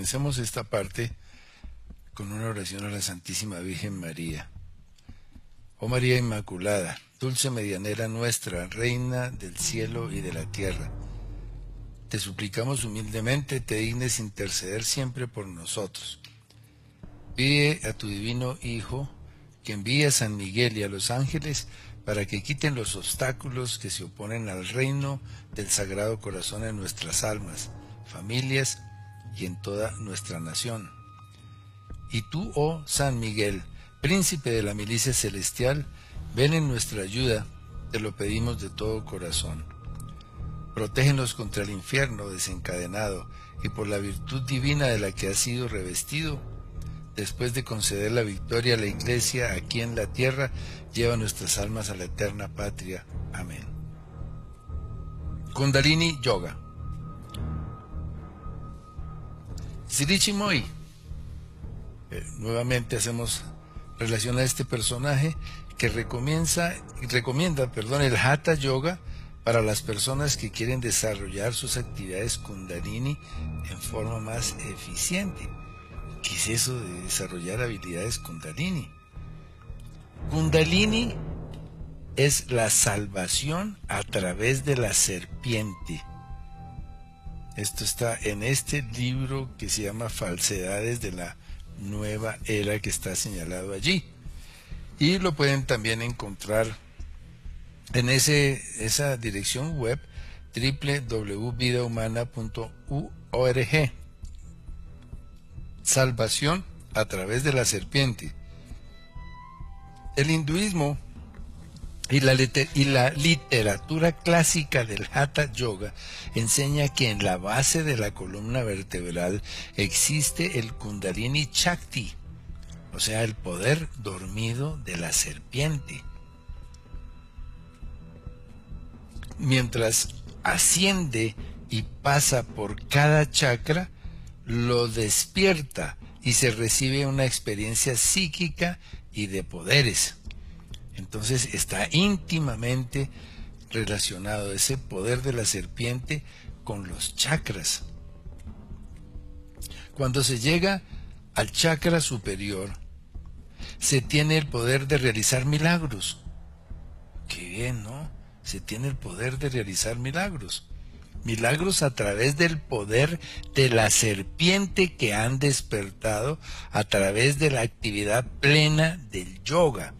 comencemos esta parte con una oración a la Santísima Virgen María. Oh María Inmaculada, dulce medianera nuestra, Reina del cielo y de la tierra, te suplicamos humildemente te dignes interceder siempre por nosotros. Pide a tu divino Hijo que envíe a San Miguel y a los ángeles para que quiten los obstáculos que se oponen al reino del Sagrado Corazón en nuestras almas, familias y en toda nuestra nación. Y tú, oh San Miguel, príncipe de la milicia celestial, ven en nuestra ayuda, te lo pedimos de todo corazón. Protégenos contra el infierno desencadenado y por la virtud divina de la que has sido revestido, después de conceder la victoria a la Iglesia aquí en la tierra, lleva nuestras almas a la eterna patria. Amén. Kundalini Yoga. Sirichimoy. Nuevamente hacemos relación a este personaje que recomienda el Hatha Yoga para las personas que quieren desarrollar sus actividades Kundalini en forma más eficiente. ¿Qué es eso de desarrollar habilidades Kundalini? Kundalini es la salvación a través de la serpiente. Esto está en este libro que se llama Falsedades de la Nueva Era, que está señalado allí. Y lo pueden también encontrar en esa dirección web www.vidahumana.org. Salvación a través de la serpiente. El hinduismo y la literatura clásica del Hatha Yoga enseña que en la base de la columna vertebral existe el Kundalini Shakti, o sea, el poder dormido de la serpiente. Mientras asciende y pasa por cada chakra, lo despierta y se recibe una experiencia psíquica y de poderes. Entonces está íntimamente relacionado ese poder de la serpiente con los chakras. Cuando se llega al chakra superior, se tiene el poder de realizar milagros. Qué bien, ¿no? Se tiene el poder de realizar milagros. Milagros a través del poder de la serpiente que han despertado a través de la actividad plena del yoga.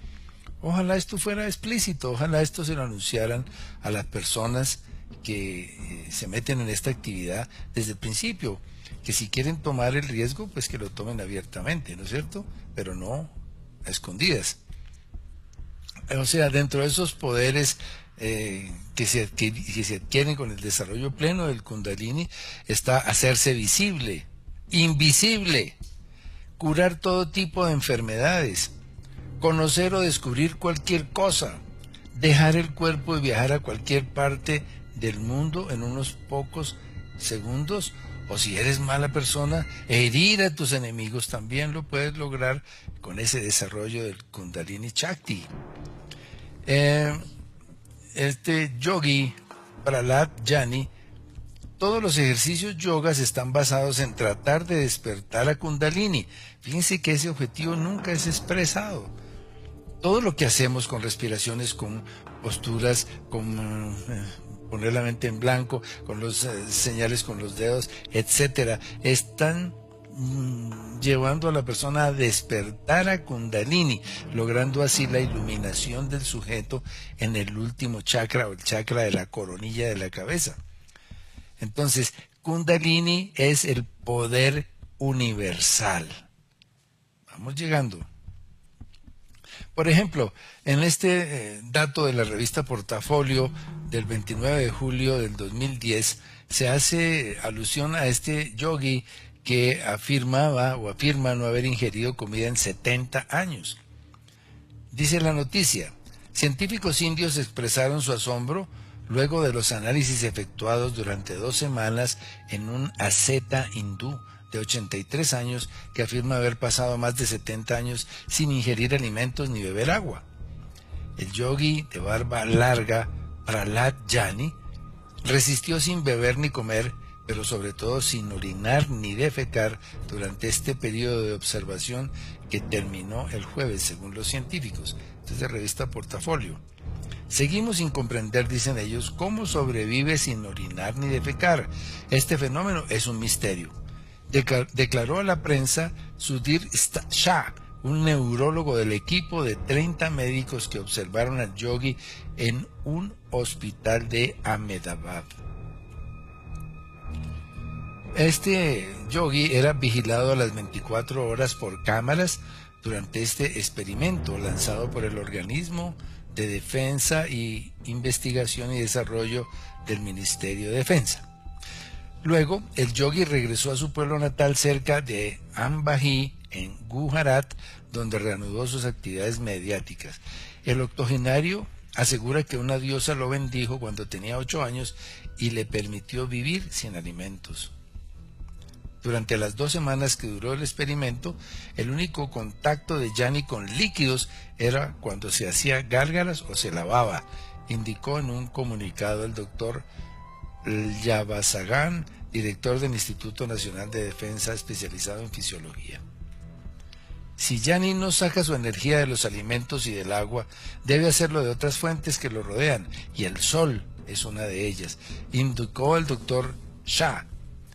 Ojalá esto fuera explícito, ojalá esto se lo anunciaran a las personas que se meten en esta actividad desde el principio, que si quieren tomar el riesgo, pues que lo tomen abiertamente, ¿no es cierto? Pero no a escondidas. O sea, dentro de esos poderes que se adquieren con el desarrollo pleno del Kundalini está hacerse visible, invisible, curar todo tipo de enfermedades, conocer o descubrir cualquier cosa, dejar el cuerpo y viajar a cualquier parte del mundo en unos pocos segundos, o si eres mala persona, herir a tus enemigos también lo puedes lograr con ese desarrollo del Kundalini Shakti. Este yogi, Prahlad Jani, todos los ejercicios yogas están basados en tratar de despertar a Kundalini. Fíjense que ese objetivo nunca es expresado. Todo lo que hacemos con respiraciones, con posturas, con poner la mente en blanco, con los señales con los dedos, etcétera, están llevando a la persona a despertar a Kundalini, logrando así la iluminación del sujeto en el último chakra o el chakra de la coronilla de la cabeza. Entonces, Kundalini es el poder universal. Vamos llegando. Por ejemplo, en este dato de la revista Portafolio del 29 de julio del 2010, se hace alusión a este yogi que afirma no haber ingerido comida en 70 años. Dice la noticia, científicos indios expresaron su asombro luego de los análisis efectuados durante 2 semanas en un asceta hindú de 83 años que afirma haber pasado más de 70 años sin ingerir alimentos ni beber agua. El yogi de barba larga, Prahlad Jani, resistió sin beber ni comer pero sobre todo sin orinar ni defecar durante este periodo de observación que terminó el jueves, según los científicos. Esta es de revista Portafolio. Seguimos sin comprender, dicen ellos, cómo sobrevive sin orinar ni defecar. Este fenómeno es un misterio. Declaró a la prensa Sudhir Shah, un neurólogo del equipo de 30 médicos que observaron al yogi en un hospital de Ahmedabad. Este yogi era vigilado a las 24 horas por cámaras durante este experimento lanzado por el Organismo de Defensa y Investigación y Desarrollo del Ministerio de Defensa. Luego, el yogi regresó a su pueblo natal cerca de Ambaji, en Gujarat, donde reanudó sus actividades mediáticas. El octogenario asegura que una diosa lo bendijo cuando tenía 8 años y le permitió vivir sin alimentos. Durante las 2 semanas que duró el experimento, el único contacto de Jani con líquidos era cuando se hacía gárgaras o se lavaba, indicó en un comunicado el doctor Yavasagan, director del Instituto Nacional de Defensa especializado en fisiología. Si Jani no saca su energía de los alimentos y del agua, debe hacerlo de otras fuentes que lo rodean, y el sol es una de ellas, indicó el doctor Shah.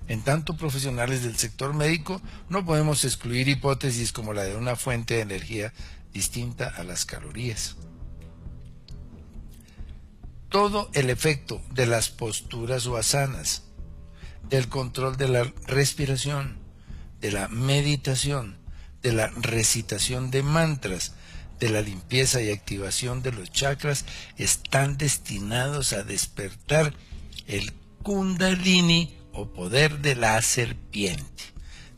En tanto, profesionales del sector médico no podemos excluir hipótesis como la de una fuente de energía distinta a las calorías. Todo el efecto de las posturas o asanas, del control de la respiración, de la meditación, de la recitación de mantras, de la limpieza y activación de los chakras están destinados a despertar el Kundalini o poder de la serpiente.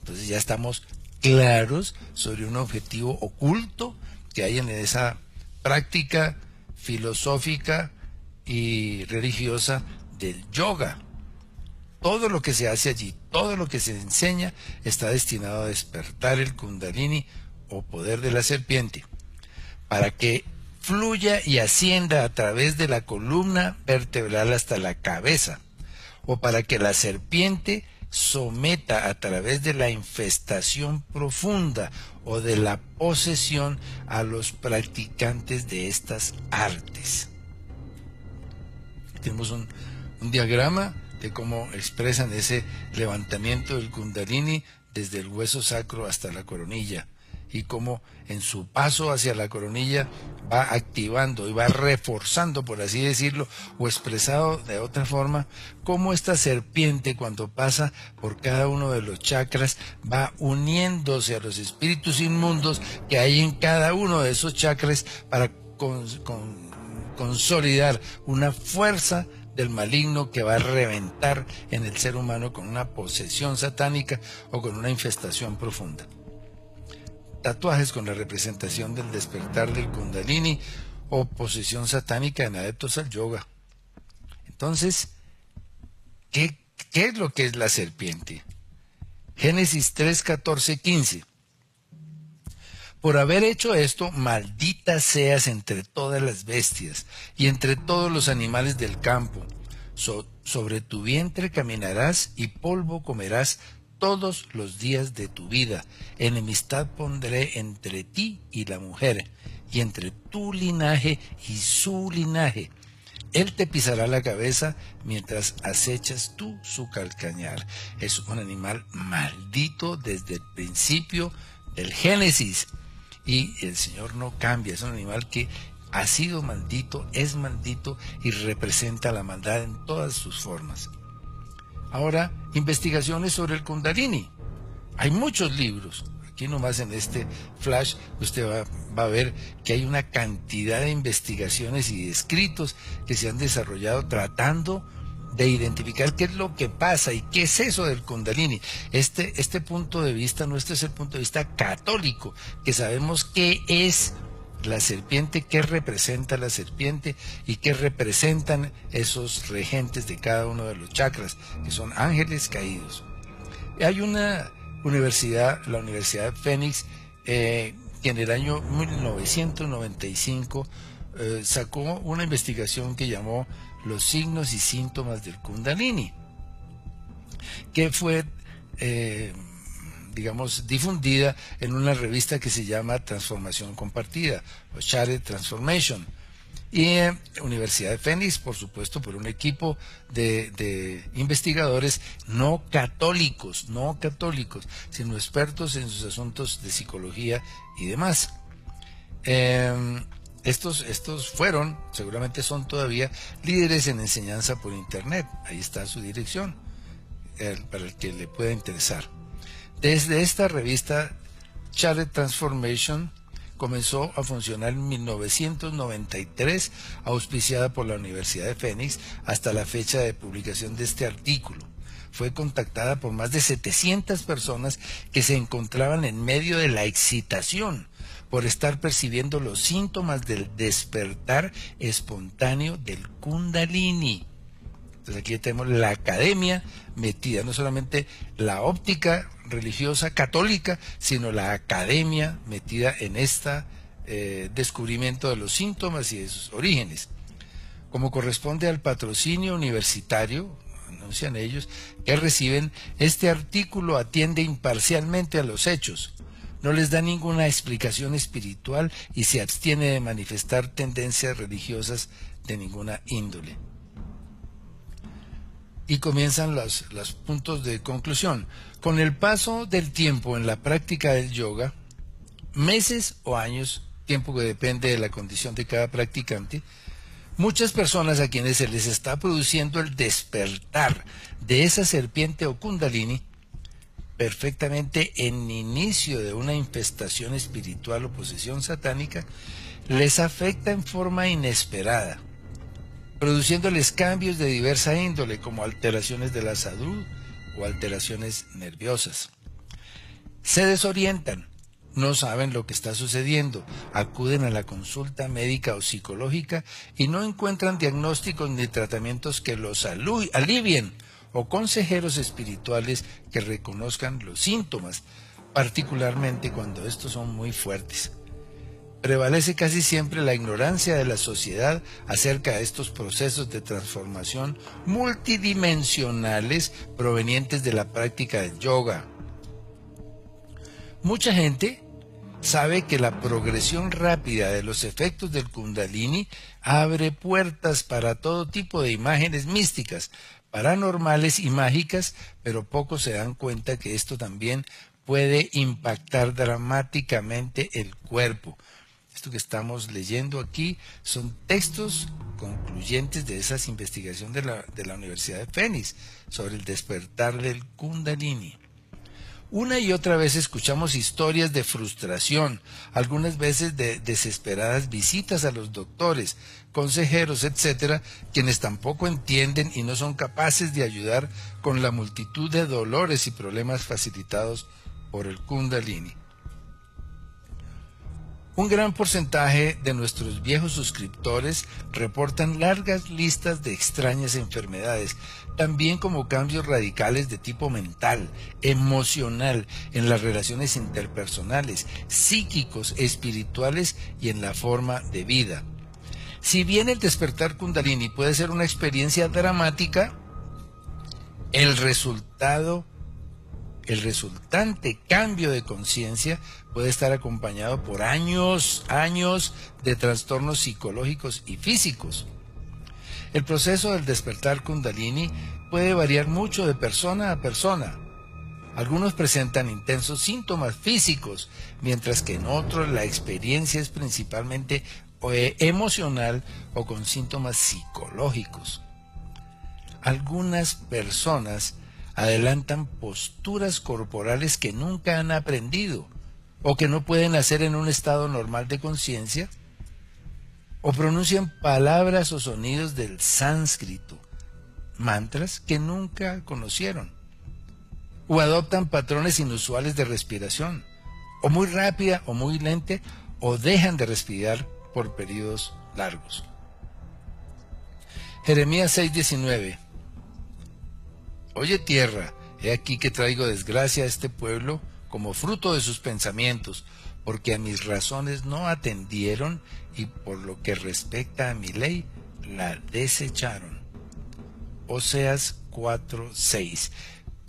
Entonces ya estamos claros sobre un objetivo oculto que hay en esa práctica filosófica y religiosa del yoga. Todo lo que se hace allí, todo lo que se enseña está destinado a despertar el Kundalini o poder de la serpiente, para que fluya y ascienda a través de la columna vertebral hasta la cabeza, o para que la serpiente someta a través de la infestación profunda o de la posesión a los practicantes de estas artes. Tenemos un diagrama de cómo expresan ese levantamiento del Kundalini desde el hueso sacro hasta la coronilla, y cómo en su paso hacia la coronilla va activando y va reforzando, por así decirlo, o expresado de otra forma, cómo esta serpiente, cuando pasa por cada uno de los chakras, va uniéndose a los espíritus inmundos que hay en cada uno de esos chakras para consolidar una fuerza del maligno que va a reventar en el ser humano con una posesión satánica o con una infestación profunda. Tatuajes con la representación del despertar del Kundalini o posesión satánica en adeptos al yoga. Entonces, ¿qué es lo que es la serpiente? Génesis 3, 14, 15. Por haber hecho esto, maldita seas entre todas las bestias y entre todos los animales del campo. Sobre tu vientre caminarás y polvo comerás todos los días de tu vida. Enemistad pondré entre ti y la mujer, y entre tu linaje y su linaje. Él te pisará la cabeza mientras acechas tú su calcañar. Es un animal maldito desde el principio del Génesis. Y el Señor no cambia, es un animal que ha sido maldito, es maldito y representa la maldad en todas sus formas. Ahora, investigaciones sobre el Kundalini. Hay muchos libros. Aquí nomás en este flash usted va a ver que hay una cantidad de investigaciones y de escritos que se han desarrollado tratando de identificar qué es lo que pasa y qué es eso del Kundalini. Este punto de vista nuestro es el punto de vista católico, que sabemos qué es la serpiente, qué representa la serpiente y qué representan esos regentes de cada uno de los chakras, que son ángeles caídos. Hay una universidad, la Universidad de Phoenix, que en el año 1995 sacó una investigación que llamó Los signos y síntomas del Kundalini. que fue, digamos, difundida en una revista que se llama Transformación Compartida, o Shared Transformation. Y Universidad de Phoenix, por supuesto, por un equipo de investigadores no católicos, sino expertos en sus asuntos de psicología y demás. Estos fueron, seguramente son todavía, líderes en enseñanza por Internet. Ahí está su dirección, para el que le pueda interesar. Desde esta revista, Shared Transformation comenzó a funcionar en 1993, auspiciada por la Universidad de Phoenix, hasta la fecha de publicación de este artículo. Fue contactada por más de 700 personas que se encontraban en medio de la excitación por estar percibiendo los síntomas del despertar espontáneo del Kundalini. Entonces aquí tenemos la academia metida, no solamente la óptica religiosa católica, sino la academia metida en este descubrimiento de los síntomas y de sus orígenes. Como corresponde al patrocinio universitario, anuncian ellos, que reciben, este artículo atiende imparcialmente a los hechos, no les da ninguna explicación espiritual y se abstiene de manifestar tendencias religiosas de ninguna índole. Y comienzan los puntos de conclusión. Con el paso del tiempo en la práctica del yoga, meses o años, tiempo que depende de la condición de cada practicante, muchas personas a quienes se les está produciendo el despertar de esa serpiente o kundalini, perfectamente en inicio de una infestación espiritual o posesión satánica, les afecta en forma inesperada, produciéndoles cambios de diversa índole, como alteraciones de la salud o alteraciones nerviosas. Se desorientan, no saben lo que está sucediendo, acuden a la consulta médica o psicológica y no encuentran diagnósticos ni tratamientos que los alivien, o consejeros espirituales que reconozcan los síntomas, particularmente cuando estos son muy fuertes. Prevalece casi siempre la ignorancia de la sociedad acerca de estos procesos de transformación multidimensionales provenientes de la práctica del yoga. Mucha gente sabe que la progresión rápida de los efectos del Kundalini abre puertas para todo tipo de imágenes místicas, paranormales y mágicas, pero pocos se dan cuenta que esto también puede impactar dramáticamente el cuerpo. Esto que estamos leyendo aquí son textos concluyentes de esas investigaciones de la Universidad de Phoenix sobre el despertar del Kundalini. Una y otra vez escuchamos historias de frustración, algunas veces de desesperadas visitas a los doctores, consejeros, etcétera, quienes tampoco entienden y no son capaces de ayudar con la multitud de dolores y problemas facilitados por el Kundalini. Un gran porcentaje de nuestros viejos suscriptores reportan largas listas de extrañas enfermedades, también como cambios radicales de tipo mental, emocional, en las relaciones interpersonales, psíquicos, espirituales y en la forma de vida. Si bien el despertar Kundalini puede ser una experiencia dramática, el resultante cambio de conciencia puede estar acompañado por años de trastornos psicológicos y físicos. El proceso del despertar Kundalini puede variar mucho de persona a persona. Algunos presentan intensos síntomas físicos, mientras que en otros la experiencia es principalmente emocional o con síntomas psicológicos. Algunas personas adelantan posturas corporales que nunca han aprendido o que no pueden hacer en un estado normal de conciencia, o pronuncian palabras o sonidos del sánscrito, mantras que nunca conocieron, o adoptan patrones inusuales de respiración, o muy rápida o muy lenta, o dejan de respirar por periodos largos. Jeremías 6:19. Oye tierra, he aquí que traigo desgracia a este pueblo como fruto de sus pensamientos, porque a mis razones no atendieron y por lo que respecta a mi ley, la desecharon. Oseas 4:6.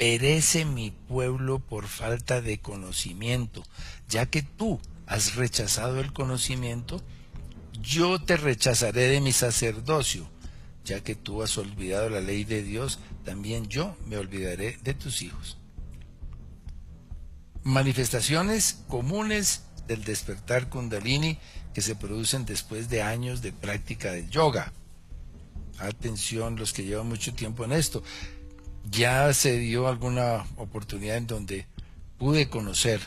perece mi pueblo por falta de conocimiento, ya que tú has rechazado el conocimiento, yo te rechazaré de mi sacerdocio, ya que tú has olvidado la ley de Dios, también yo me olvidaré de tus hijos. Manifestaciones comunes del despertar Kundalini que se producen después de años de práctica del yoga. Atención los que llevan mucho tiempo en esto. Ya se dio alguna oportunidad en donde pude conocer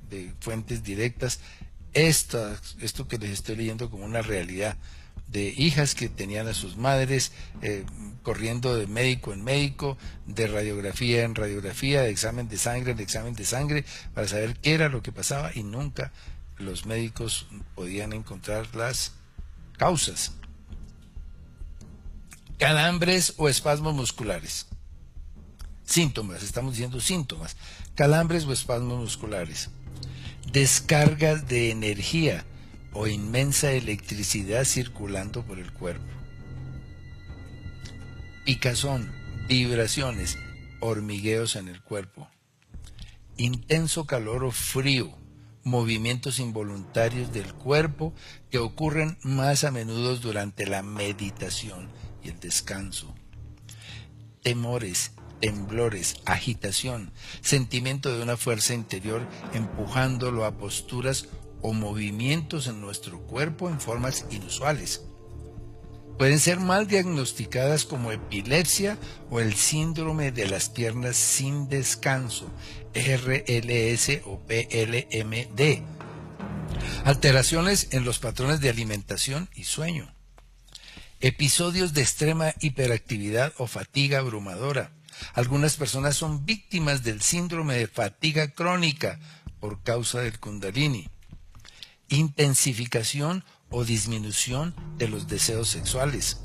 de fuentes directas esto que les estoy leyendo como una realidad, de hijas que tenían a sus madres corriendo de médico en médico, de radiografía en radiografía, de examen de sangre en examen de sangre, para saber qué era lo que pasaba, y nunca los médicos podían encontrar las causas. Calambres o espasmos musculares. Síntomas, estamos diciendo síntomas. Calambres o espasmos musculares. Descargas de energía o inmensa electricidad circulando por el cuerpo. Picazón, vibraciones, hormigueos en el cuerpo. Intenso calor o frío, movimientos involuntarios del cuerpo que ocurren más a menudo durante la meditación y el descanso. Temores, temblores, agitación, sentimiento de una fuerza interior empujándolo a posturas o movimientos en nuestro cuerpo en formas inusuales. Pueden ser mal diagnosticadas como epilepsia o el síndrome de las piernas sin descanso, RLS o PLMD. Alteraciones en los patrones de alimentación y sueño. Episodios de extrema hiperactividad o fatiga abrumadora. Algunas personas son víctimas del síndrome de fatiga crónica por causa del Kundalini. Intensificación o disminución de los deseos sexuales.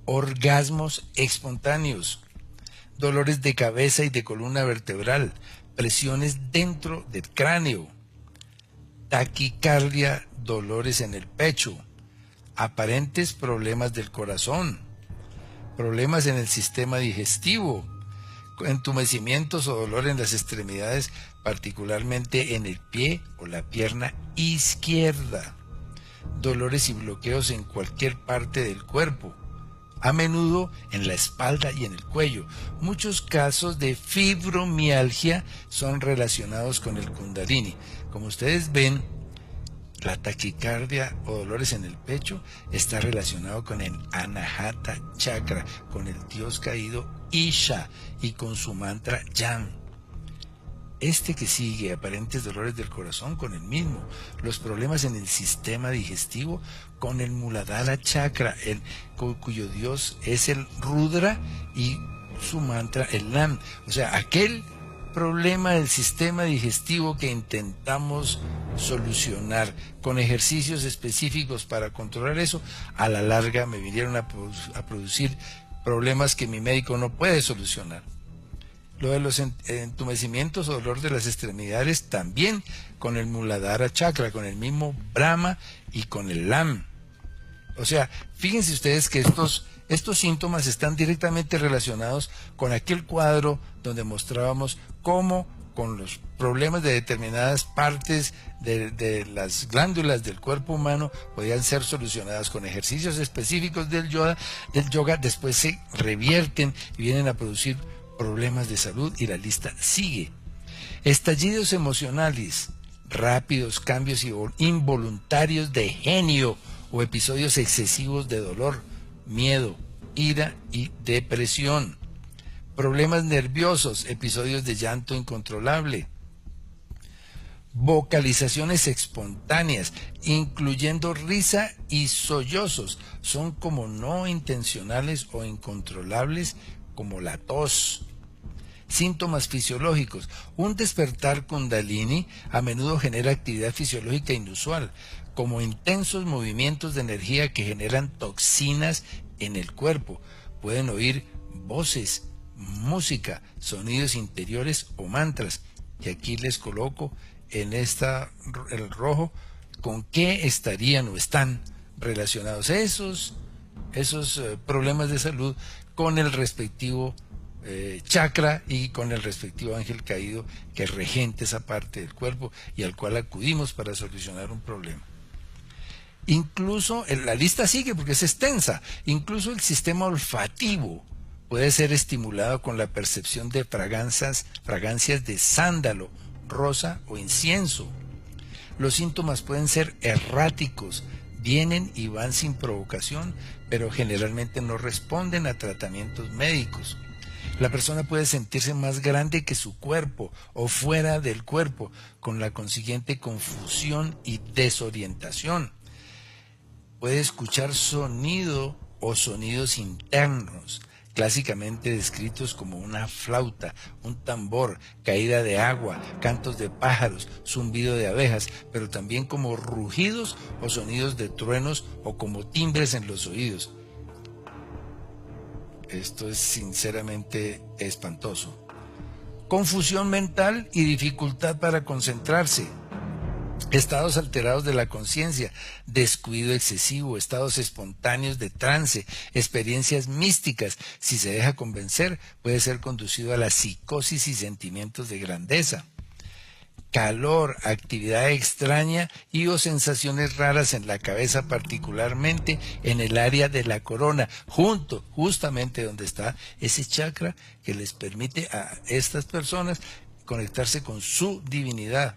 Orgasmos espontáneos. Dolores de cabeza y de columna vertebral. Presiones dentro del cráneo. Taquicardia, dolores en el pecho. Aparentes problemas del corazón. Problemas en el sistema digestivo. Entumecimientos o dolor en las extremidades, particularmente en el pie o la pierna izquierda. Dolores y bloqueos en cualquier parte del cuerpo, a menudo en la espalda y en el cuello. Muchos casos de fibromialgia son relacionados con el Kundalini. Como ustedes ven, la taquicardia o dolores en el pecho está relacionado con el Anahata Chakra, con el dios caído Isha y con su mantra Yam. Este que sigue, aparentes dolores del corazón, con el mismo. Los problemas en el sistema digestivo, con el Muladhara Chakra, cuyo dios es el Rudra y su mantra el Nam. O sea, aquel problema del sistema digestivo que intentamos solucionar con ejercicios específicos para controlar eso, a la larga me vinieron a producir problemas que mi médico no puede solucionar. Lo de los entumecimientos o dolor de las extremidades también con el Muladhara Chakra, con el mismo Brahma y con el Lam. O sea, fíjense ustedes que estos síntomas están directamente relacionados con aquel cuadro donde mostrábamos cómo con los problemas de determinadas partes de las glándulas del cuerpo humano podían ser solucionadas con ejercicios específicos del yoga, después se revierten y vienen a producir problemas de salud y la lista sigue. Estallidos emocionales, rápidos cambios involuntarios de genio o episodios excesivos de dolor, miedo, ira y depresión. Problemas nerviosos, episodios de llanto incontrolable. Vocalizaciones espontáneas, incluyendo risa y sollozos, son como no intencionales o incontrolables, como la tos. Síntomas fisiológicos. Un despertar Kundalini a menudo genera actividad fisiológica inusual, como intensos movimientos de energía que generan toxinas en el cuerpo. Pueden oír voces, música, sonidos interiores o mantras. Y aquí les coloco en el rojo con qué estarían o están relacionados esos problemas de salud con el respectivo chakra y con el respectivo ángel caído que regente esa parte del cuerpo y al cual acudimos para solucionar un problema. Incluso, la lista sigue porque es extensa, incluso el sistema olfativo puede ser estimulado con la percepción de fragancias de sándalo, rosa o incienso. Los síntomas pueden ser erráticos, vienen y van sin provocación, pero generalmente no responden a tratamientos médicos. La persona puede sentirse más grande que su cuerpo o fuera del cuerpo, con la consiguiente confusión y desorientación. Puede escuchar sonido o sonidos internos, clásicamente descritos como una flauta, un tambor, caída de agua, cantos de pájaros, zumbido de abejas, pero también como rugidos o sonidos de truenos o como timbres en los oídos. Esto es sinceramente espantoso. Confusión mental y dificultad para concentrarse. Estados alterados de la conciencia, descuido excesivo, estados espontáneos de trance, experiencias místicas. Si se deja convencer, puede ser conducido a la psicosis y sentimientos de grandeza. Calor, actividad extraña y o sensaciones raras en la cabeza, particularmente en el área de la corona, justamente donde está ese chakra que les permite a estas personas conectarse con su divinidad.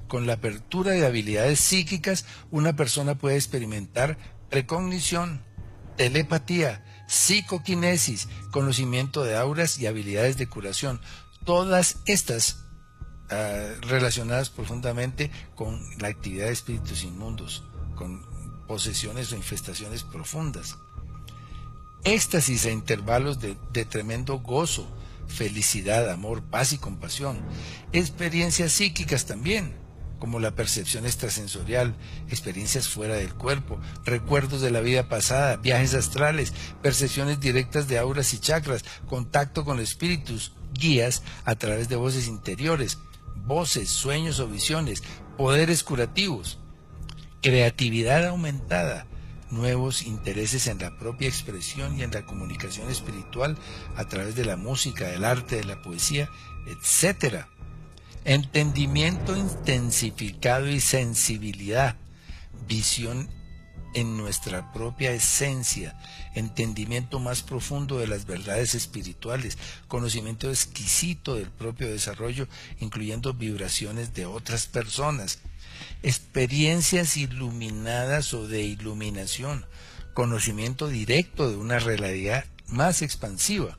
Con la apertura de habilidades psíquicas, una persona puede experimentar precognición, telepatía, psicoquinesis, conocimiento de auras y habilidades de curación. Todas estas relacionadas profundamente con la actividad de espíritus inmundos, con posesiones o infestaciones profundas. Éxtasis a intervalos de tremendo gozo, felicidad, amor, paz y compasión. Experiencias psíquicas también, como la percepción extrasensorial, experiencias fuera del cuerpo, recuerdos de la vida pasada, viajes astrales, percepciones directas de auras y chakras, contacto con espíritus, guías a través de voces interiores, voces, sueños o visiones, poderes curativos, creatividad aumentada, nuevos intereses en la propia expresión y en la comunicación espiritual a través de la música, del arte, de la poesía, etc. Entendimiento intensificado y sensibilidad, visión en nuestra propia esencia, entendimiento más profundo de las verdades espirituales, conocimiento exquisito del propio desarrollo, incluyendo vibraciones de otras personas, experiencias iluminadas o de iluminación, conocimiento directo de una realidad más expansiva,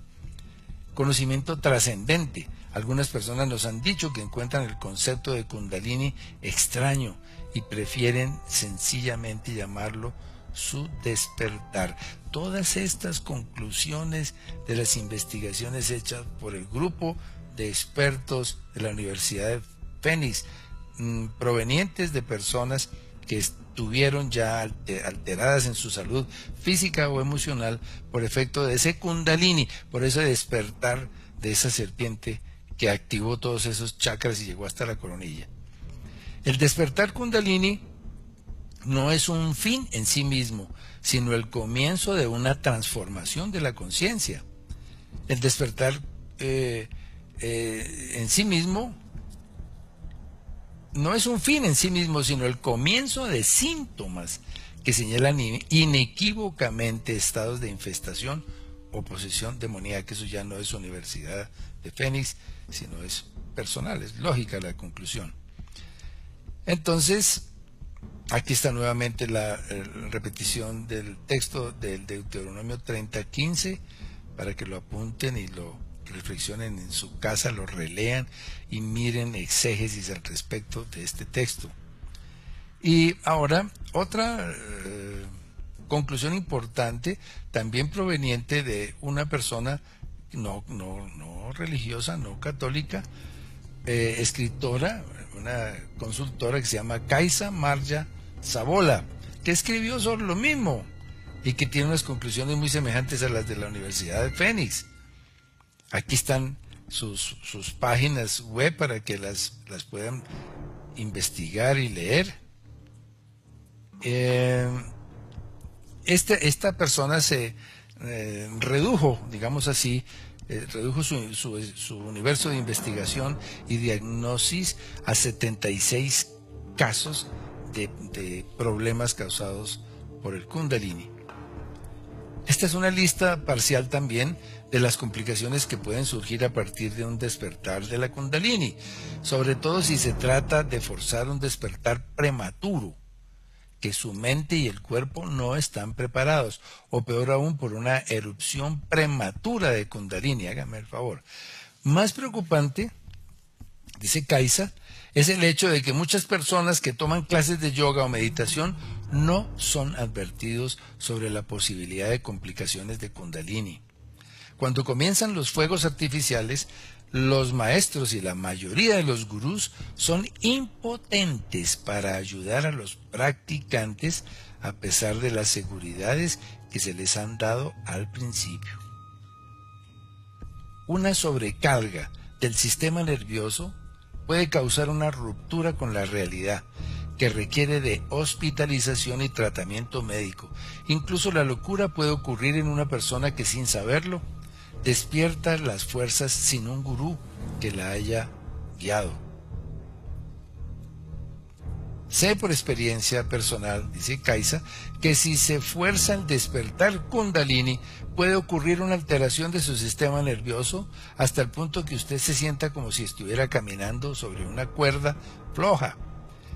conocimiento trascendente. Algunas personas nos han dicho que encuentran el concepto de Kundalini extraño y prefieren sencillamente llamarlo su despertar. Todas estas conclusiones de las investigaciones hechas por el grupo de expertos de la Universidad de Phoenix, provenientes de personas que estuvieron ya alteradas en su salud física o emocional por efecto de ese Kundalini, por ese despertar de esa serpiente que activó todos esos chakras y llegó hasta la coronilla. El despertar Kundalini no es un fin en sí mismo, sino el comienzo de una transformación de la conciencia. El despertar en sí mismo no es un fin en sí mismo, sino el comienzo de síntomas que señalan inequívocamente estados de infestación o posesión demoníaca. Eso ya no es Universidad de Phoenix, sino es personal, es lógica la conclusión. Entonces, aquí está nuevamente la repetición del texto del Deuteronomio 30:15, para que lo apunten y lo reflexionen en su casa, lo relean y miren exégesis al respecto de este texto. Y ahora, otra conclusión importante, también proveniente de una persona no religiosa, no católica, escritora, una consultora que se llama Kaisa Marja Sabola, que escribió sobre lo mismo y que tiene unas conclusiones muy semejantes a las de la Universidad de Phoenix. Aquí están sus páginas web para que las puedan investigar y leer. Esta persona se redujo, digamos así, redujo su universo de investigación y diagnosis a 76 casos de problemas causados por el Kundalini. Esta es una lista parcial también de las complicaciones que pueden surgir a partir de un despertar de la Kundalini, sobre todo si se trata de forzar un despertar prematuro, que su mente y el cuerpo no están preparados, o peor aún por una erupción prematura de Kundalini, hágame el favor. Más preocupante, dice Kaisa, es el hecho de que muchas personas que toman clases de yoga o meditación no son advertidos sobre la posibilidad de complicaciones de Kundalini. Cuando comienzan los fuegos artificiales, los maestros y la mayoría de los gurús son impotentes para ayudar a los practicantes a pesar de las seguridades que se les han dado al principio. Una sobrecarga del sistema nervioso puede causar una ruptura con la realidad que requiere de hospitalización y tratamiento médico. Incluso la locura puede ocurrir en una persona que sin saberlo despierta las fuerzas sin un gurú que la haya guiado. Sé por experiencia personal, dice Kaisa, que si se fuerza el despertar Kundalini, puede ocurrir una alteración de su sistema nervioso hasta el punto que usted se sienta como si estuviera caminando sobre una cuerda floja,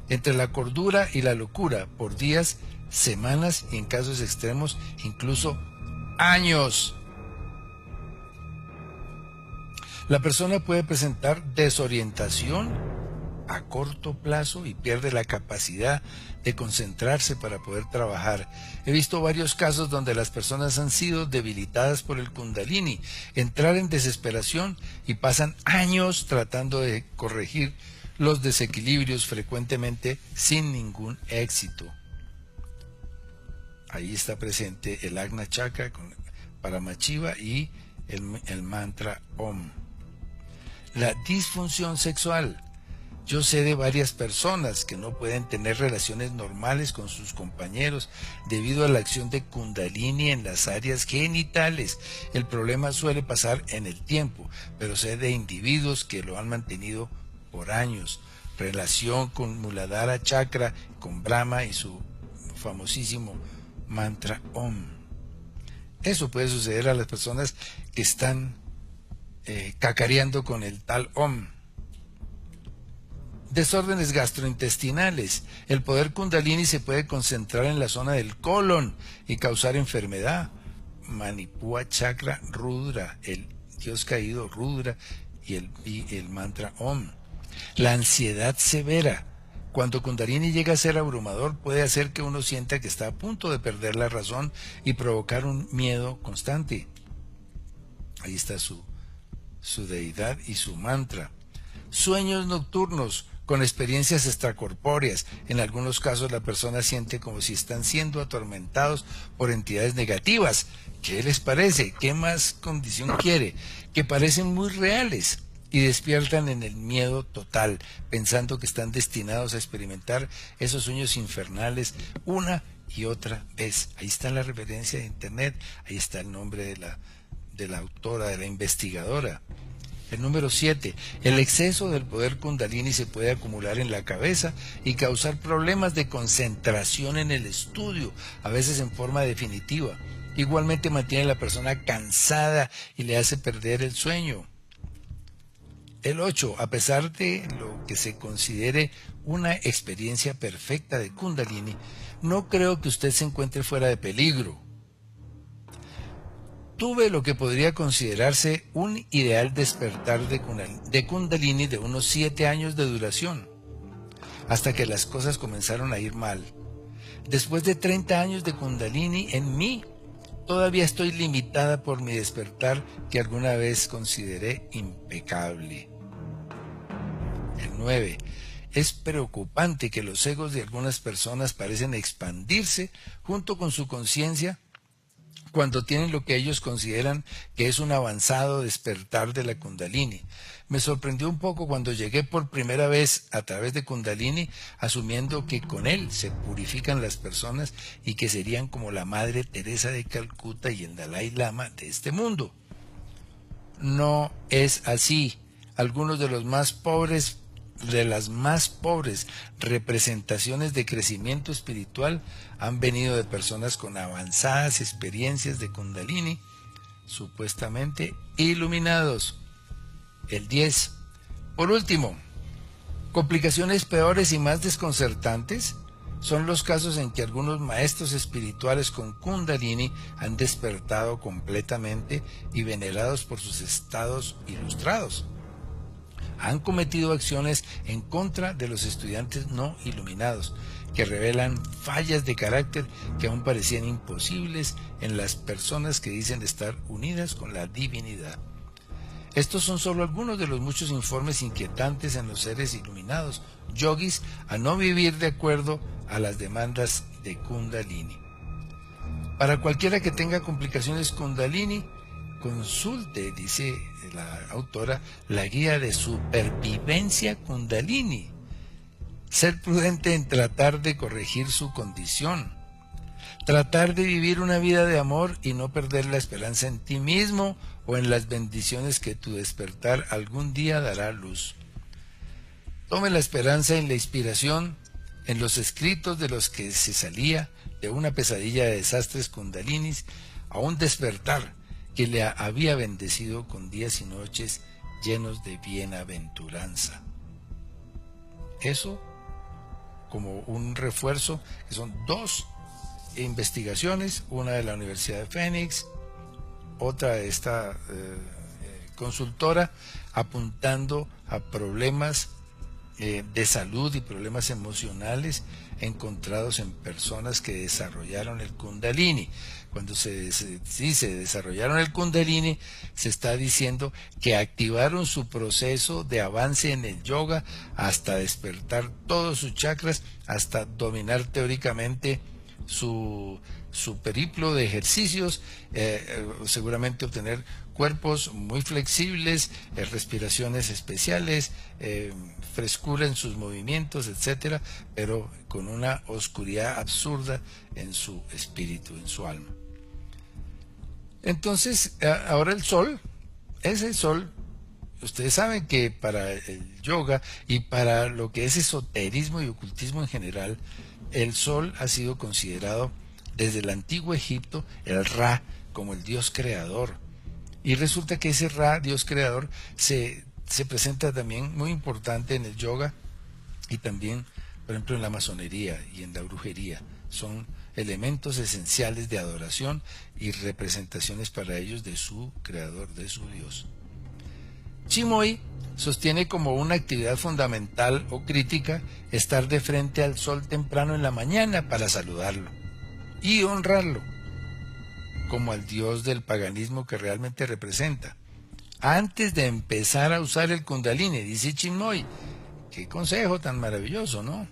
entre la cordura y la locura, por días, semanas y en casos extremos, incluso años. La persona puede presentar desorientación a corto plazo y pierde la capacidad de concentrarse para poder trabajar. He visto varios casos donde las personas han sido debilitadas por el Kundalini, entrar en desesperación y pasan años tratando de corregir los desequilibrios, frecuentemente sin ningún éxito. Ahí está presente el Agna Chakra con Paramachiva y el mantra Om. La disfunción sexual. Yo sé de varias personas que no pueden tener relaciones normales con sus compañeros debido a la acción de Kundalini en las áreas genitales. El problema suele pasar en el tiempo, pero sé de individuos que lo han mantenido por años. Relación con Muladhara Chakra, con Brahma y su famosísimo mantra Om. Eso puede suceder a las personas que están cacareando con el tal Om. Desórdenes gastrointestinales. El poder Kundalini se puede concentrar en la zona del colon y causar enfermedad. Manipura Chakra Rudra, el dios caído Rudra y el mantra Om. La ansiedad severa. Cuando Kundalini llega a ser abrumador, puede hacer que uno sienta que está a punto de perder la razón y provocar un miedo constante. Ahí está su deidad y su mantra. Sueños nocturnos con experiencias extracorpóreas. En algunos casos la persona siente como si están siendo atormentados por entidades negativas. ¿Qué les parece? ¿Qué más condición quiere? Que parecen muy reales y despiertan en el miedo total, pensando que están destinados a experimentar esos sueños infernales una y otra vez. Ahí está la referencia de internet, ahí está el nombre de la autora, de la investigadora. El número 7. El exceso del poder Kundalini se puede acumular en la cabeza y causar problemas de concentración en el estudio, a veces en forma definitiva. Igualmente mantiene a la persona cansada y le hace perder el sueño. El 8. A pesar de lo que se considere una experiencia perfecta de Kundalini, no creo que usted se encuentre fuera de peligro. Tuve lo que podría considerarse un ideal despertar de Kundalini de unos 7 años de duración, hasta que las cosas comenzaron a ir mal. Después de 30 años de Kundalini en mí, todavía estoy limitada por mi despertar que alguna vez consideré impecable. El 9. Es preocupante que los egos de algunas personas parecen expandirse junto con su conciencia cuando tienen lo que ellos consideran que es un avanzado despertar de la Kundalini. Me sorprendió un poco cuando llegué por primera vez a través de Kundalini, asumiendo que con él se purifican las personas y que serían como la Madre Teresa de Calcuta y el Dalai Lama de este mundo. no es así. Algunos de los más pobres, de las más pobres representaciones de crecimiento espiritual han venido de personas con avanzadas experiencias de Kundalini, supuestamente iluminados. El 10. Por último, complicaciones peores y más desconcertantes son los casos en que algunos maestros espirituales con Kundalini han despertado completamente y venerados por sus estados ilustrados. Han cometido acciones en contra de los estudiantes no iluminados, que revelan fallas de carácter que aún parecían imposibles en las personas que dicen estar unidas con la divinidad. Estos son solo algunos de los muchos informes inquietantes en los seres iluminados, yogis, a no vivir de acuerdo a las demandas de Kundalini. Para cualquiera que tenga complicaciones Kundalini, consulte, dice la autora, la guía de supervivencia Kundalini. Ser prudente en tratar de corregir su condición. Tratar de vivir una vida de amor y no perder la esperanza en ti mismo o en las bendiciones que tu despertar algún día dará luz. Tome la esperanza en la inspiración, en los escritos de los que se salía de una pesadilla de desastres kundalinis a un despertar que le había bendecido con días y noches llenos de bienaventuranza. Eso como un refuerzo, que son dos investigaciones, una de la Universidad de Phoenix, otra de esta consultora, apuntando a problemas de salud y problemas emocionales encontrados en personas que desarrollaron el Kundalini. Cuando se dice desarrollaron el Kundalini, se está diciendo que activaron su proceso de avance en el yoga hasta despertar todos sus chakras, hasta dominar teóricamente su periplo de ejercicios, seguramente obtener cuerpos muy flexibles, respiraciones especiales, frescura en sus movimientos, etcétera, pero con una oscuridad absurda en su espíritu, en su alma. Entonces, ahora el sol, ese sol, ustedes saben que para el yoga y para lo que es esoterismo y ocultismo en general, el sol ha sido considerado desde el antiguo Egipto, el Ra, como el dios creador. Y resulta que ese Ra, dios creador, se presenta también muy importante en el yoga y también, por ejemplo, en la masonería y en la brujería. Son elementos esenciales de adoración y representaciones para ellos de su creador, de su dios. Chimoy sostiene como una actividad fundamental o crítica estar de frente al sol temprano en la mañana para saludarlo y honrarlo como al dios del paganismo que realmente representa. Antes de empezar a usar el Kundalini, dice Chinmoy, qué consejo tan maravilloso, ¿no?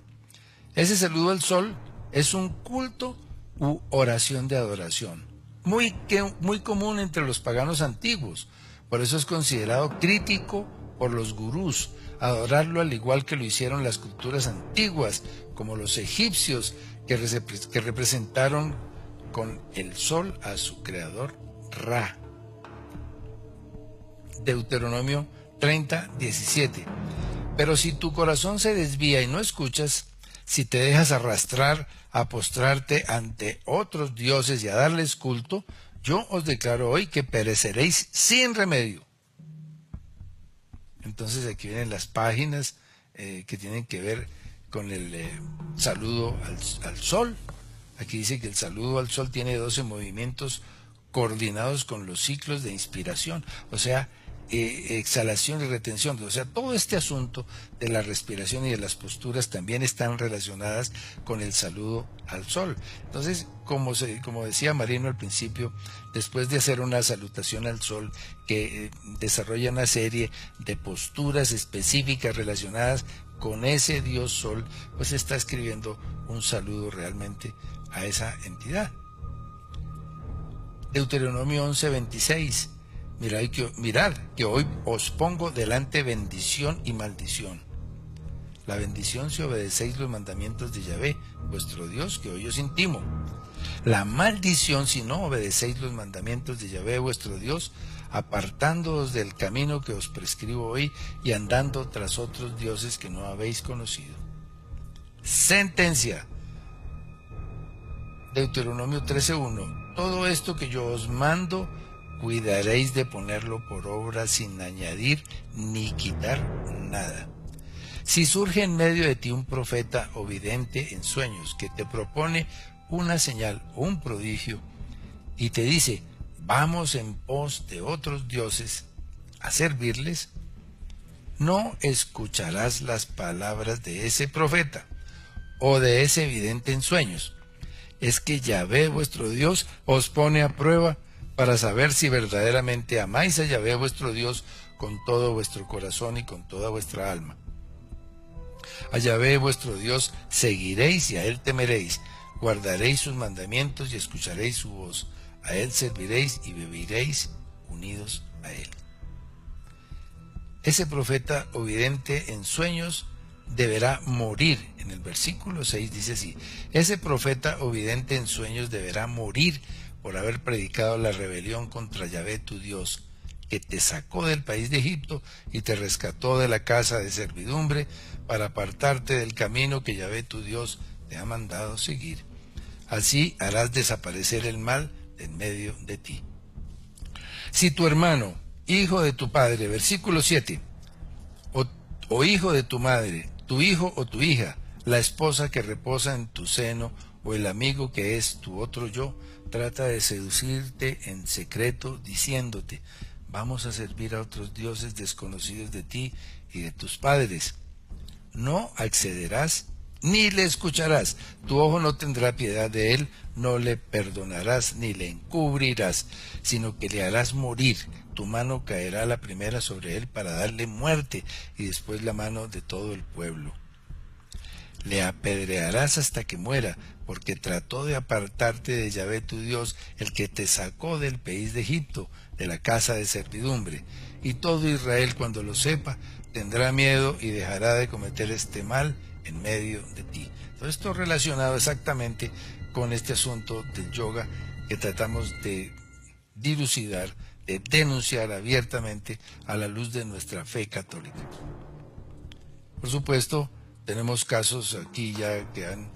Ese saludo al sol es un culto u oración de adoración, muy común entre los paganos antiguos. Por eso es considerado crítico por los gurús, adorarlo al igual que lo hicieron las culturas antiguas, como los egipcios, que representaron con el sol a su creador Ra. Deuteronomio 30:17. Pero si tu corazón se desvía y no escuchas, si te dejas arrastrar a postrarte ante otros dioses y a darles culto, yo os declaro hoy que pereceréis sin remedio. Entonces aquí vienen las páginas que tienen que ver con el saludo al sol. Aquí dice que el saludo al sol tiene 12 movimientos coordinados con los ciclos de inspiración, o sea, exhalación y retención, o sea, todo este asunto de la respiración y de las posturas también están relacionadas con el saludo al sol. Entonces, como decía Marino al principio, después de hacer una salutación al sol que desarrolla una serie de posturas específicas relacionadas con ese dios sol, pues está escribiendo un saludo realmente a esa entidad. Deuteronomio 11:26. Mirad que hoy os pongo delante bendición y maldición. La bendición si obedecéis los mandamientos de Yahvé, vuestro Dios, que hoy os intimo. La maldición si no obedecéis los mandamientos de Yahvé, vuestro Dios, apartándoos del camino que os prescribo hoy y andando tras otros dioses que no habéis conocido. Sentencia. Deuteronomio 13:1. Todo esto que yo os mando, cuidaréis de ponerlo por obra sin añadir ni quitar nada. Si surge en medio de ti un profeta o vidente en sueños que te propone una señal o un prodigio y te dice, vamos en pos de otros dioses a servirles, no escucharás las palabras de ese profeta o de ese vidente en sueños. Es que Yahvé vuestro Dios os pone a prueba para saber si verdaderamente amáis a Yahvé vuestro Dios con todo vuestro corazón y con toda vuestra alma. A Yahvé vuestro Dios seguiréis y a él temeréis, guardaréis sus mandamientos y escucharéis su voz, a él serviréis y viviréis unidos a él. Ese profeta o vidente en sueños deberá morir. En el versículo 6 dice así: ese profeta o vidente en sueños deberá morir por haber predicado la rebelión contra Yahvé tu Dios, que te sacó del país de Egipto y te rescató de la casa de servidumbre para apartarte del camino que Yahvé tu Dios te ha mandado seguir. Así harás desaparecer el mal de en medio de ti. Si tu hermano, hijo de tu padre, versículo 7, o hijo de tu madre, tu hijo o tu hija, la esposa que reposa en tu seno o el amigo que es tu otro yo, trata de seducirte en secreto diciéndote, vamos a servir a otros dioses desconocidos de ti y de tus padres. No accederás ni le escucharás, tu ojo no tendrá piedad de él, no le perdonarás ni le encubrirás, sino que le harás morir. Tu mano caerá la primera sobre él para darle muerte y después la mano de todo el pueblo. Le apedrearás hasta que muera, porque trató de apartarte de Yahvé tu Dios, el que te sacó del país de Egipto, de la casa de servidumbre. Y todo Israel, cuando lo sepa, tendrá miedo y dejará de cometer este mal en medio de ti. Todo esto relacionado exactamente con este asunto del yoga que tratamos de dilucidar, de denunciar abiertamente a la luz de nuestra fe católica. Por supuesto, tenemos casos aquí ya que han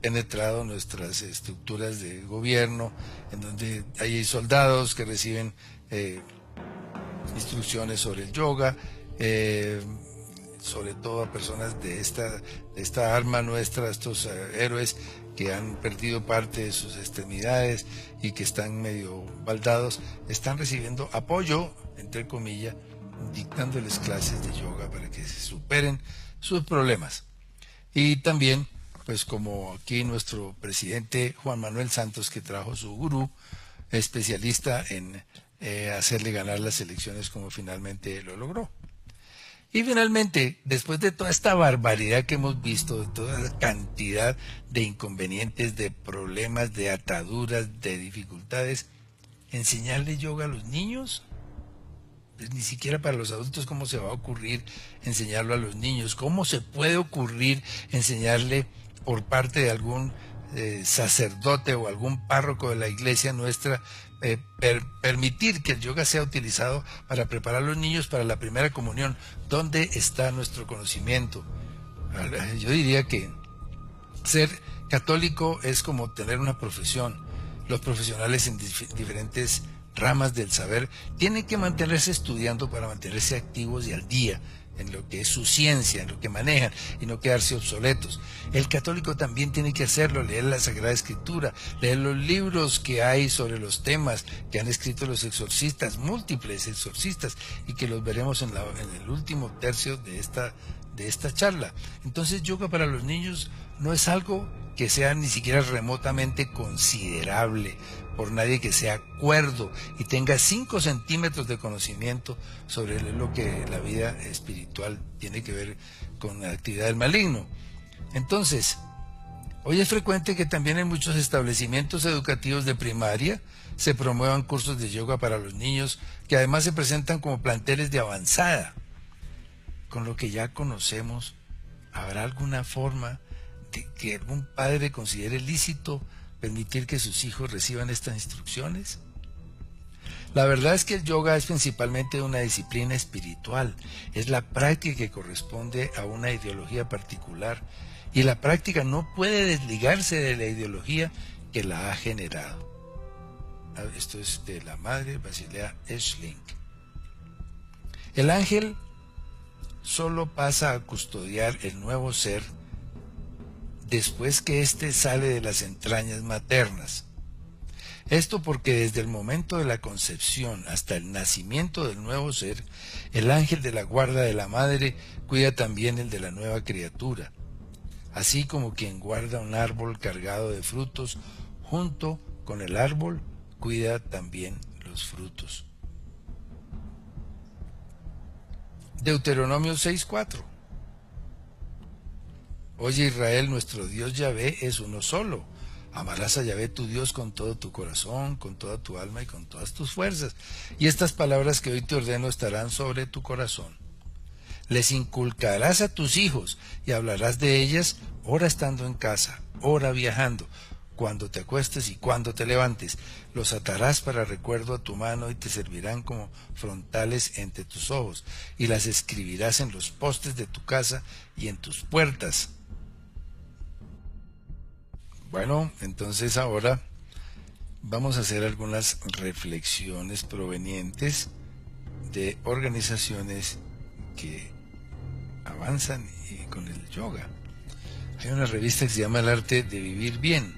penetrado nuestras estructuras de gobierno, en donde hay soldados que reciben instrucciones sobre el yoga, sobre todo a personas de esta arma nuestra, estos héroes que han perdido parte de sus extremidades y que están medio baldados, están recibiendo apoyo, entre comillas, dictándoles clases de yoga para que se superen sus problemas. Y también, pues como aquí nuestro presidente Juan Manuel Santos, que trajo su gurú, especialista en hacerle ganar las elecciones como finalmente lo logró. Y finalmente, después de toda esta barbaridad que hemos visto, de toda la cantidad de inconvenientes, de problemas, de ataduras, de dificultades, ¿enseñarle yoga a los niños? Pues ni siquiera para los adultos, ¿cómo se va a ocurrir enseñarlo a los niños? ¿Cómo se puede ocurrir enseñarle por parte de algún sacerdote o algún párroco de la iglesia nuestra, permitir que el yoga sea utilizado para preparar a los niños para la primera comunión? ¿Dónde está nuestro conocimiento? Yo diría que ser católico es como tener una profesión. Los profesionales en diferentes ramas del saber tienen que mantenerse estudiando para mantenerse activos y al día en lo que es su ciencia, en lo que manejan y no quedarse obsoletos. El católico también tiene que hacerlo, leer la Sagrada Escritura, leer los libros que hay sobre los temas que han escrito los exorcistas, múltiples exorcistas, y que los veremos en el último tercio de esta charla. Entonces, yoga para los niños no es algo que sea ni siquiera remotamente considerable por nadie que sea cuerdo y tenga 5 centímetros de conocimiento sobre lo que la vida espiritual tiene que ver con la actividad del maligno. Entonces, hoy es frecuente que también en muchos establecimientos educativos de primaria se promuevan cursos de yoga para los niños, que además se presentan como planteles de avanzada. Con lo que ya conocemos, ¿habrá alguna forma de que algún padre considere lícito permitir que sus hijos reciban estas instrucciones? La verdad es que el yoga es principalmente una disciplina espiritual, es la práctica que corresponde a una ideología particular y la práctica no puede desligarse de la ideología que la ha generado. Esto es de la madre Basilea Esslink. El ángel solo pasa a custodiar el nuevo ser después que éste sale de las entrañas maternas. Esto porque desde el momento de la concepción hasta el nacimiento del nuevo ser, el ángel de la guarda de la madre cuida también el de la nueva criatura, así como quien guarda un árbol cargado de frutos, junto con el árbol cuida también los frutos. Deuteronomio 6:4. Oye Israel, nuestro Dios Yahvé es uno solo. Amarás a Yahvé tu Dios con todo tu corazón, con toda tu alma y con todas tus fuerzas. Y estas palabras que hoy te ordeno estarán sobre tu corazón. Les inculcarás a tus hijos y hablarás de ellas, ora estando en casa, ora viajando, cuando te acuestes y cuando te levantes. Los atarás para recuerdo a tu mano y te servirán como frontales entre tus ojos, y las escribirás en los postes de tu casa y en tus puertas. Bueno, entonces ahora vamos a hacer algunas reflexiones provenientes de organizaciones que avanzan con el yoga. Hay una revista que se llama El Arte de Vivir Bien,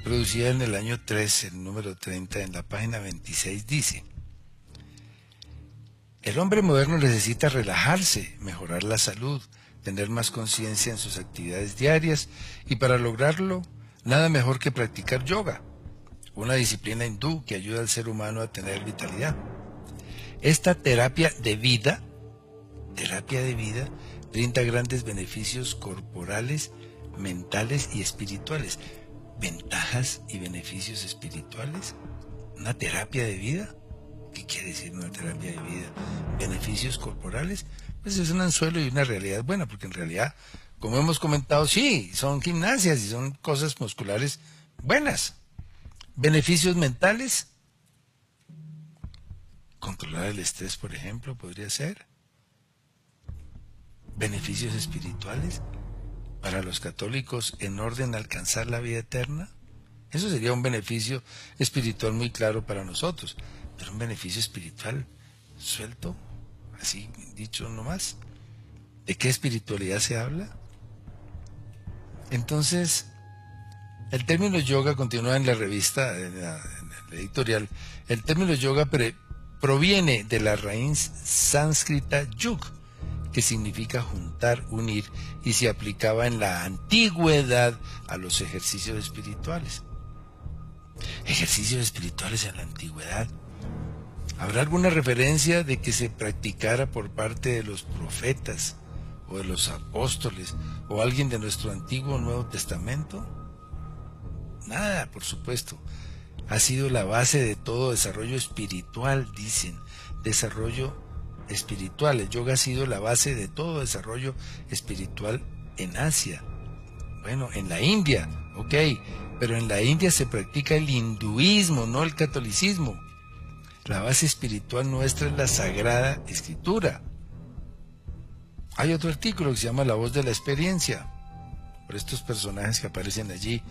producida en el año 3, el número 30, en la página 26 dice: el hombre moderno necesita relajarse, mejorar la salud, tener más conciencia en sus actividades diarias, y para lograrlo, nada mejor que practicar yoga, una disciplina hindú que ayuda al ser humano a tener vitalidad. Esta terapia de vida, brinda grandes beneficios corporales, mentales y espirituales. ¿Ventajas y beneficios espirituales? ¿Una terapia de vida? ¿Qué quiere decir una terapia de vida? ¿Beneficios corporales? Pues es un anzuelo y una realidad buena, porque en realidad, como hemos comentado, sí, son gimnasias y son cosas musculares buenas. ¿Beneficios mentales? Controlar el estrés, por ejemplo, podría ser. ¿Beneficios espirituales para los católicos en orden a alcanzar la vida eterna? Eso sería un beneficio espiritual muy claro para nosotros, pero un beneficio espiritual suelto, así dicho nomás. ¿De qué espiritualidad se habla? Entonces, el término yoga, continúa en la revista, en la editorial, el término yoga proviene de la raíz sánscrita yug, que significa juntar, unir, y se aplicaba en la antigüedad a los ejercicios espirituales. ¿Ejercicios espirituales en la antigüedad? ¿Habrá alguna referencia de que se practicara por parte de los profetas o de los apóstoles o alguien de nuestro antiguo Nuevo Testamento? Nada, por supuesto. Ha sido la base de todo desarrollo espiritual, dicen. Desarrollo espiritual. El yoga ha sido la base de todo desarrollo espiritual en Asia. Bueno, en la India, ok, pero en la India se practica el hinduismo, no el catolicismo. La base espiritual nuestra es la Sagrada Escritura. Hay otro artículo que se llama La Voz de la Experiencia, por estos personajes que aparecen allí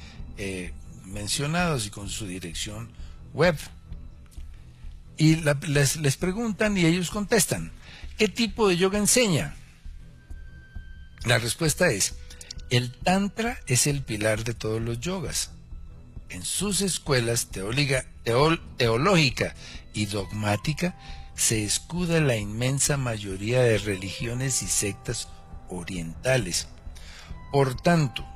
mencionados y con su dirección web. Y les preguntan y ellos contestan: ¿qué tipo de yoga enseña? La respuesta es: el Tantra es el pilar de todos los yogas. En sus escuelas teológica y dogmática se escuda la inmensa mayoría de religiones y sectas orientales. Por tanto,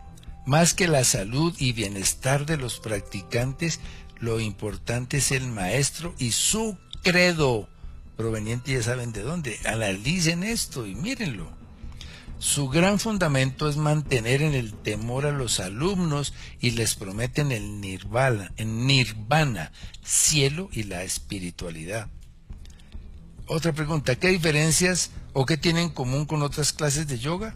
más que la salud y bienestar de los practicantes, lo importante es el maestro y su credo, proveniente ya saben de dónde. Analicen esto y mírenlo. Su gran fundamento es mantener en el temor a los alumnos y les prometen el nirvana, cielo y la espiritualidad. Otra pregunta: ¿qué diferencias o qué tienen en común con otras clases de yoga?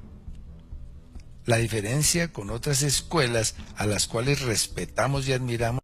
La diferencia con otras escuelas a las cuales respetamos y admiramos